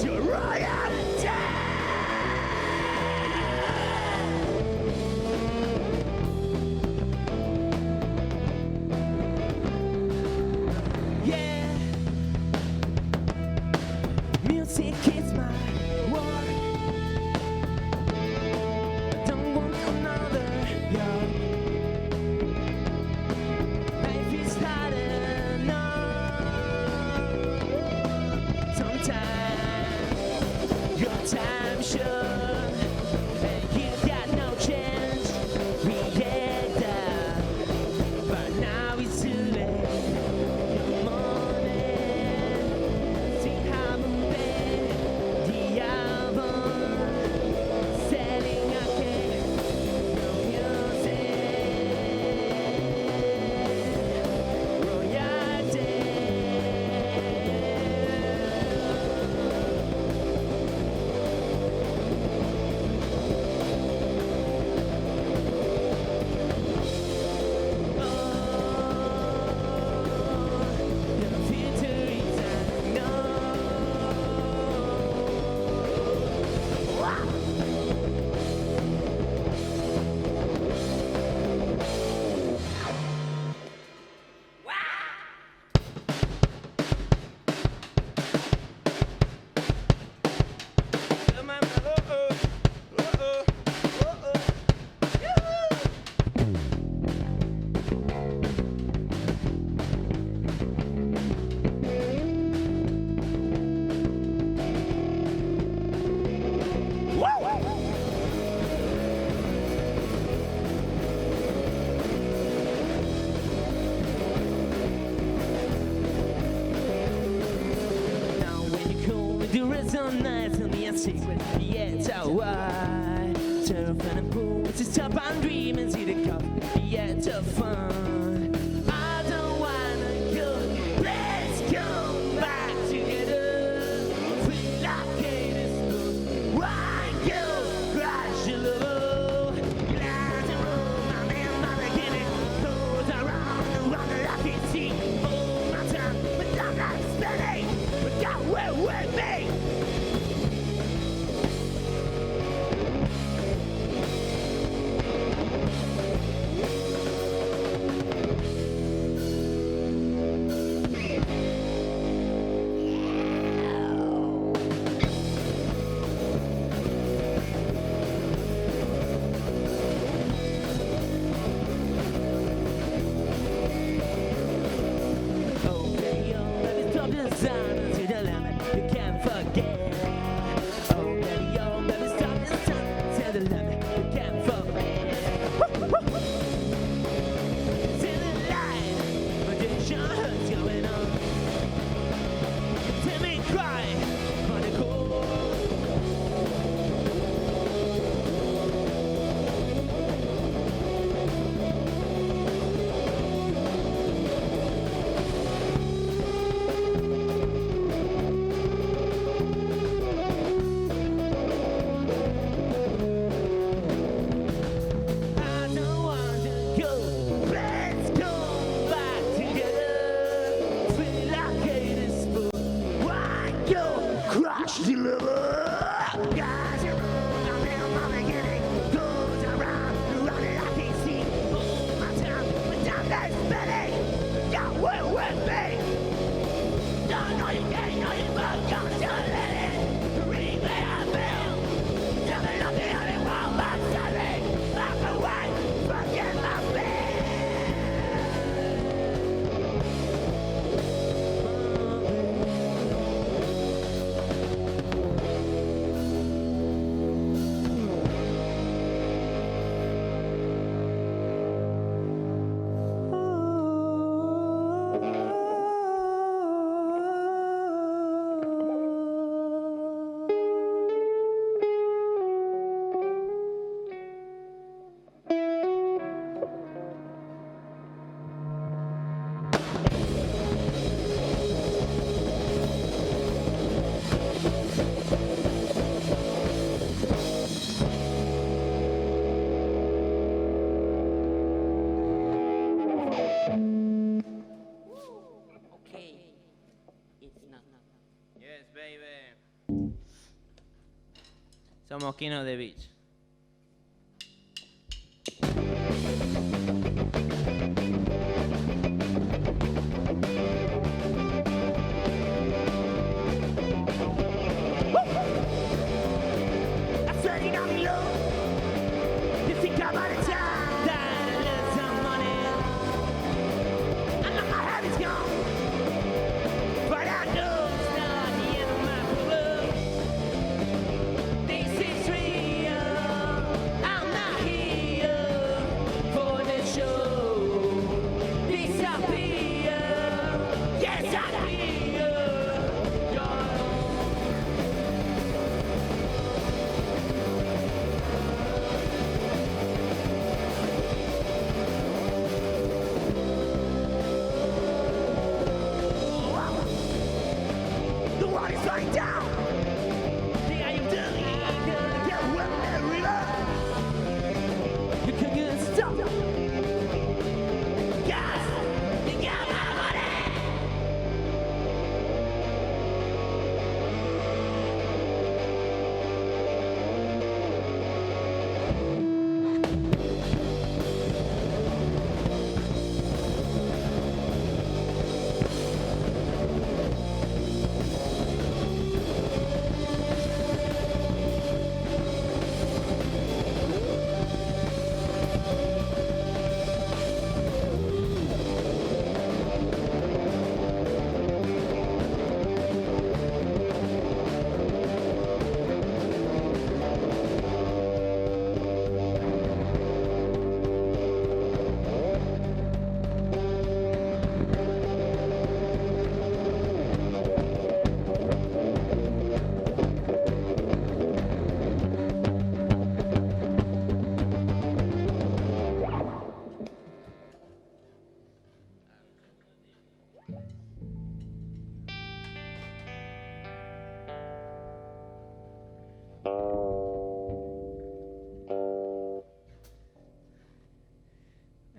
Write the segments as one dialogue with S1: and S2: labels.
S1: You're right. It's my war. Don't want another young. Life is hard enough. Sometimes your time short, and you got no chance. React that, but now it's too late. Your morning, sing album bed, the album, selling a cake, no music, royalty. Your future is unknown. Now when you call me the rest of the night, tell me a secret. Yeah, it's alright. Turf and pool to stop and dream and see the cup. Yeah, it's a fun. I don't wanna go. Let's come back together. Relocate this book. Why go crash your love? Glass and room, I'm in my beginning. Goes around and round and I can see. All my time, but I'm not spending. But God will with me. Oh, baby, stop the sun to the limit. You can't forget. Oh, baby, stop the sun to the limit. You can't forget. To the light, but there's your hurts going on. Tell me cry for the cold. I don't want to go. Let's come back together. Relocate this book. Why go crash the liver? Guys, you're wrong. I'm in my beginning. Goes around, around it, I can see. All my time, but time that's spending. God will with me. Don't know you can't know you, but don't you let it. Read me, I feel. Tell me nothing, I didn't want my saving. Back away, forget my bed.
S2: Somos King of the Beach.
S1: Woo!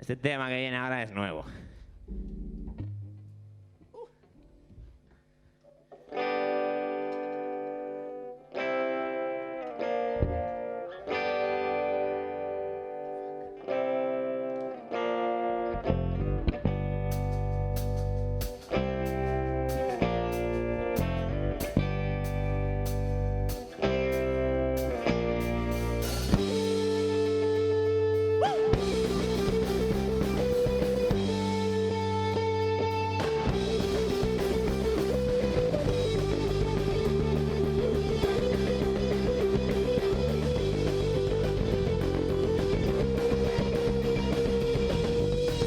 S2: Este tema que viene ahora es nuevo.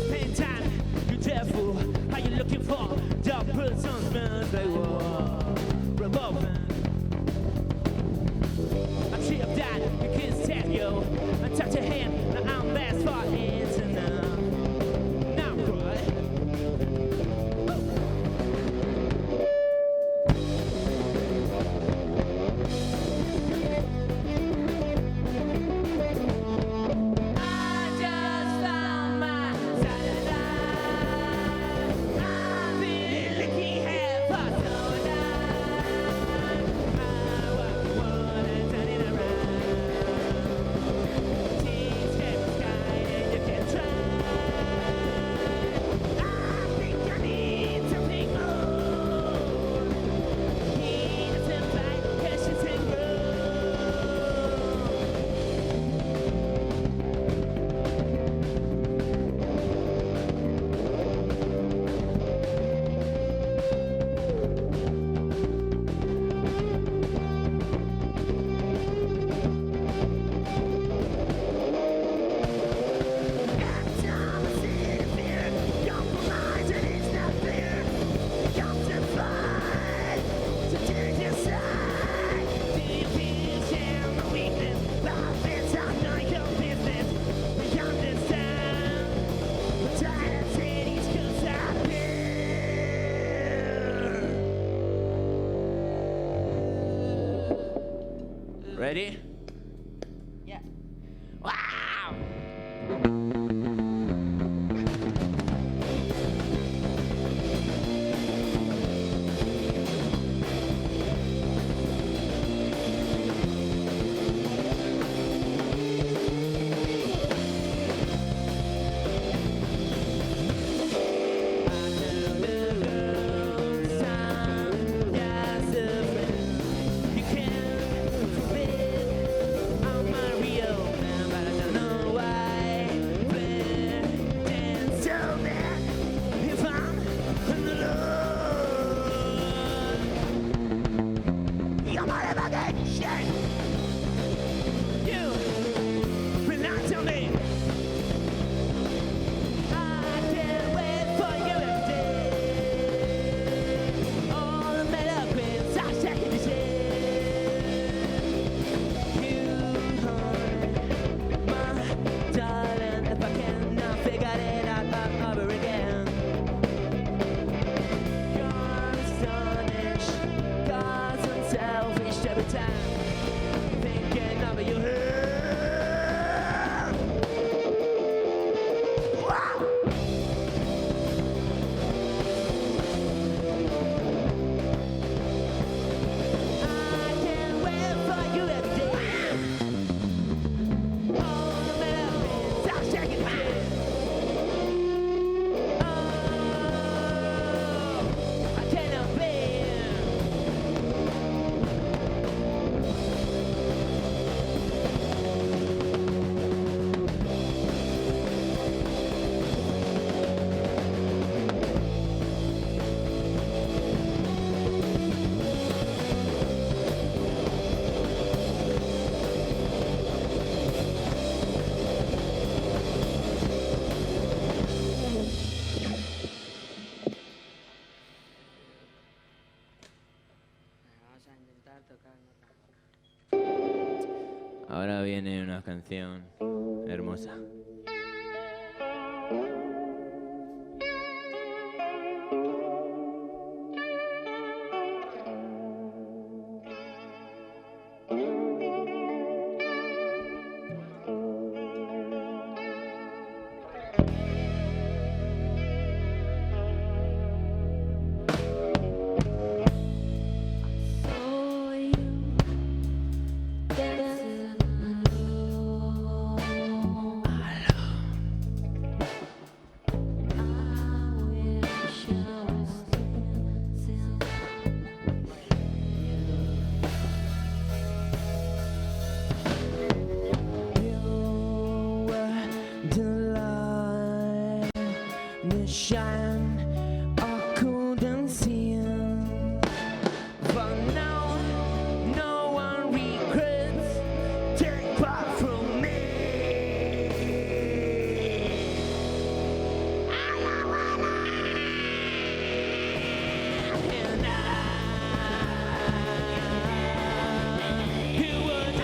S1: Spend time, you devil. Are you looking for dark person smells like war? Revolving. I'm sure of that, you can tell you. I talk to him, now I'm best for it now. Now I'm good. I just found my satellite. I've been looking here for so long. I wanna turn it around. Teach every sky and you can try. I think I need something more. Innocent light, precious and grow.
S2: Ready?
S3: Yeah.
S2: Wow!
S1: Darling, if I cannot figure it out over again. You're astonished, cause I'm selfish every time thinking of you. Wow! I can't wait for you every day. All the melodies, I'll check it out. Oh, I cannot bear.
S3: Vamos a intentar tocar una canción.
S2: Ahora viene una canción hermosa.
S1: shine, I couldn't see him. But now, no one regrets. Take part from me. And who was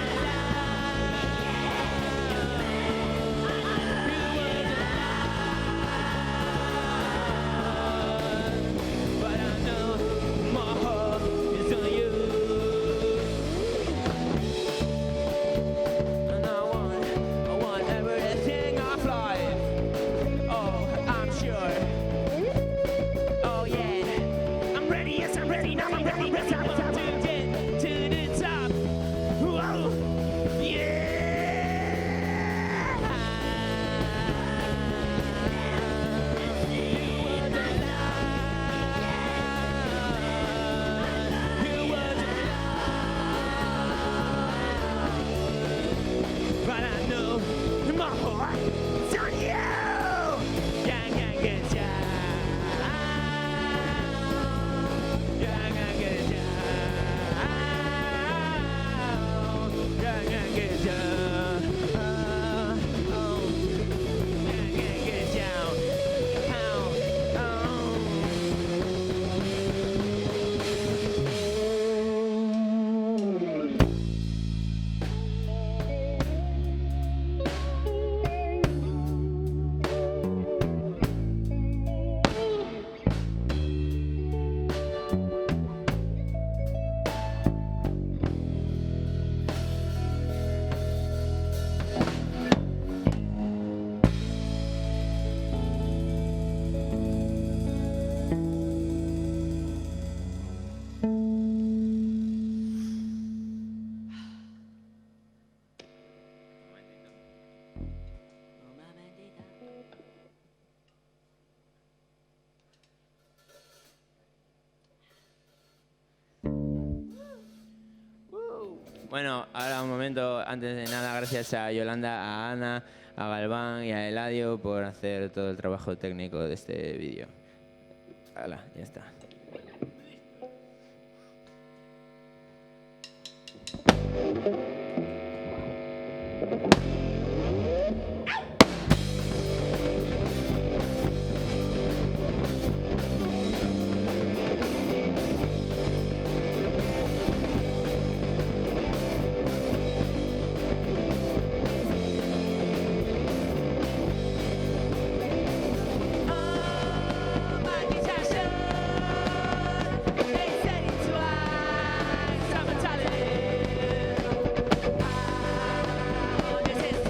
S1: but I know my heart is on you. And I want everything of life. Oh, I'm sure. Oh yeah, I'm ready. Yes, I'm ready. Now I'm ready. Yes, I'm about to get to the top. Whoa, yeah. But I know my heart's on you. Yeah, yeah, yeah, yeah. Yeah, yeah, yeah, yeah. Yeah, yeah, yeah, yeah. Oh, yeah, yeah, yeah, yeah.
S3: Una bendita.
S2: Bueno, ahora un momento, antes de nada, gracias a Yolanda, a Ana, a Galván y a Eladio por hacer todo el trabajo técnico de este vídeo. Hala, ya está.
S1: This is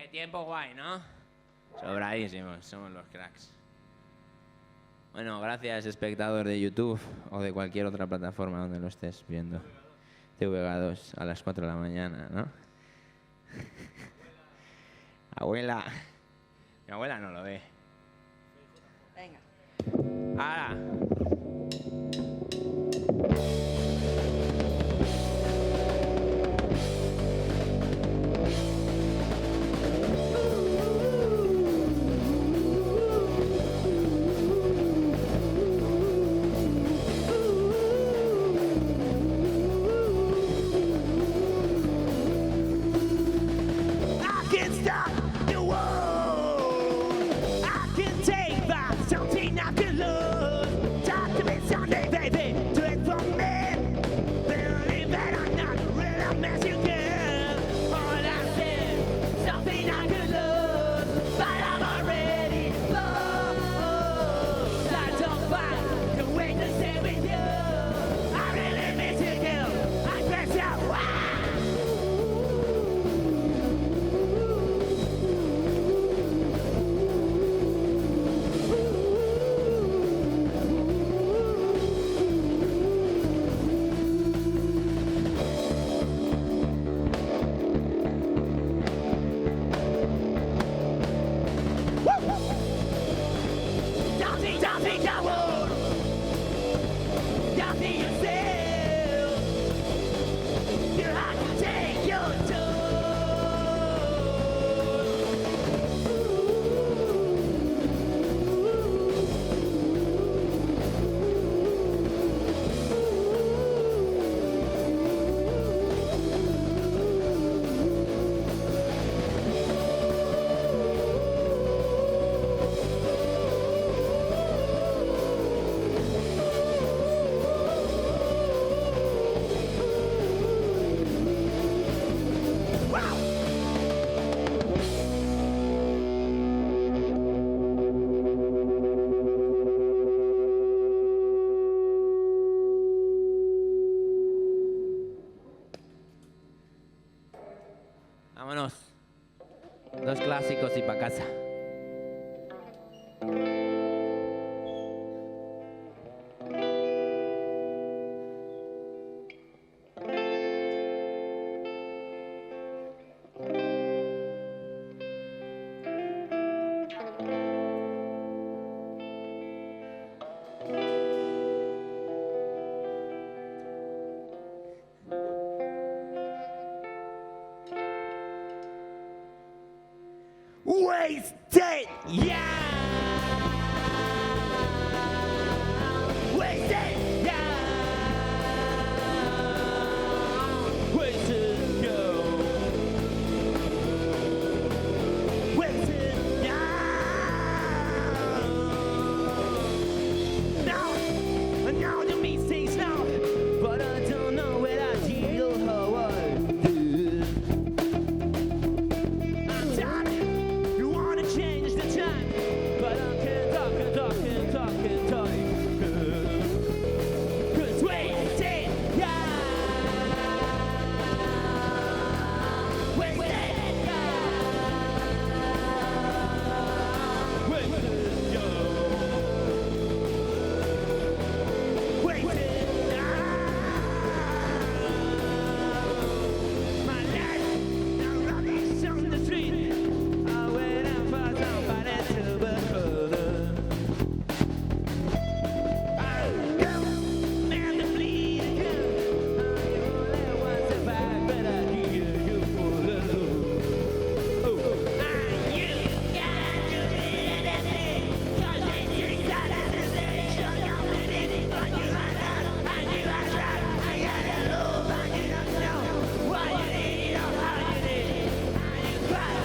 S2: Tiempo guay, ¿no? Sobradísimos, somos los cracks. Bueno, gracias espectador de YouTube o de cualquier otra plataforma donde lo estés viendo. TVG2 a las 4 de la mañana, ¿no? Abuela. Mi abuela no lo ve.
S3: Venga.
S2: ¡Hala!
S1: I can stop the world. I can take back something I can lose. Talk to me someday, baby. Do it for me. Believe that I'm not the real mess you give. All I said, something I could lose, but I'm already lost. I don't fight the way to stay with you. I really miss you, girl. I press out. Don't think I would. Don't think yourself. You have to take your toll.
S2: Vámonos. Dos clásicos y pa' casa.
S1: wasted, yeah. Wasted, yeah. Wasted, yeah. Wasted, yeah. Now the mistakes now, but I don't know what I did or how I did. I'm done. You wanna change the time, but I can't talk. 'Cause wasted, yeah. Wasted, yeah. Wasted, yeah. Wasted, yeah. My life now rubbish on the street. I wait and for somebody to beholder. I go and the bleed again. You only want to fight, but I hear you full of love. Oh, you gotta do anything. 'Cause it's inside of the station. You're living on your own. And you are right. I gotta love and you don't know what you need or how you need it. And you cry.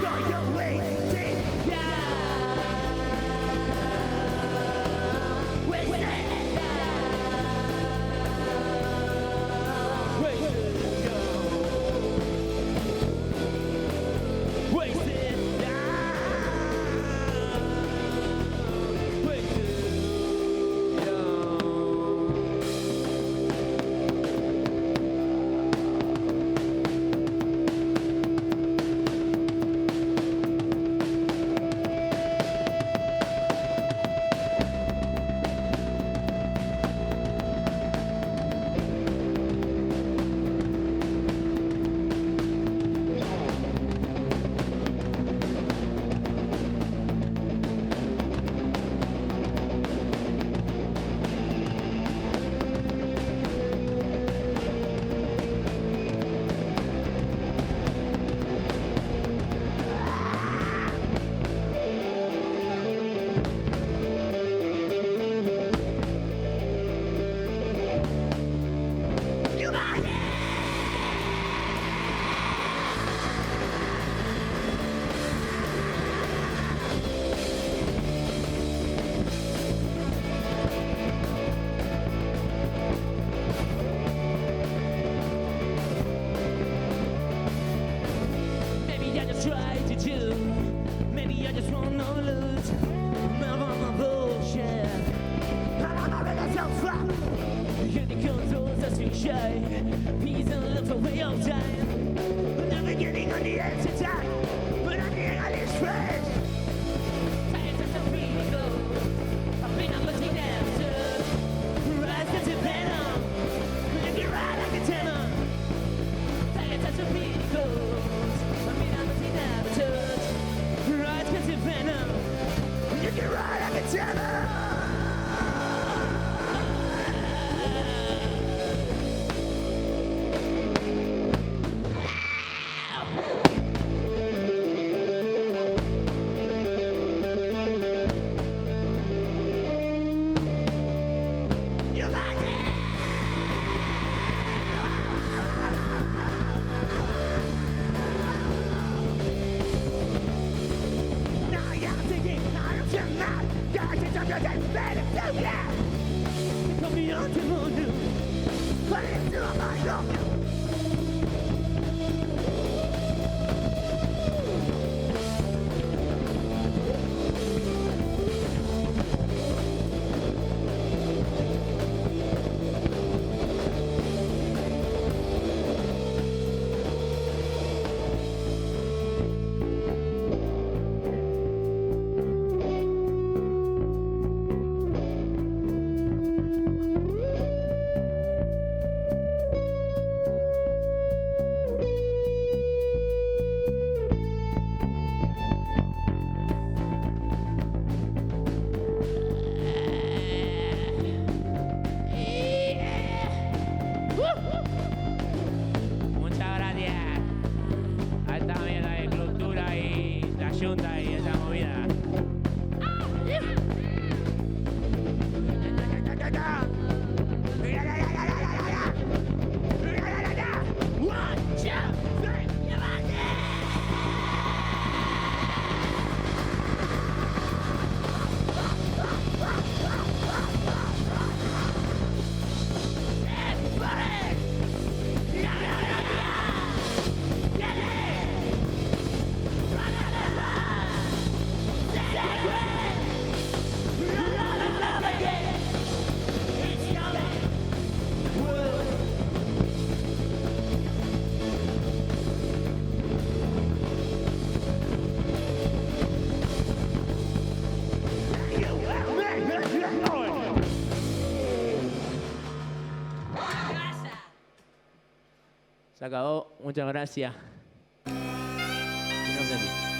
S1: Go your way, take yeah. Wasted, yeah. Wasted, yeah. Wasted, yeah. Wasted, maybe I just try to do. Maybe I just wanna lose. Move on my bullshit. I don't know where that's so far. Here it comes those that's too shy. Please don't look for way of time. But the beginning on the end to time. But I'm here on this fresh. Tired of some people. I've been on the team after. Rise to the venom. If you ride like a tenor. Tired of some people. I've been on the team after. Rise to the venom. You can ride like a tenor. You like it? Now you're thinking out of your mind. You're just under the bed of the yeah. Come beyond the moon. But it's still my own.
S2: Se acabó. Muchas gracias. No entendí.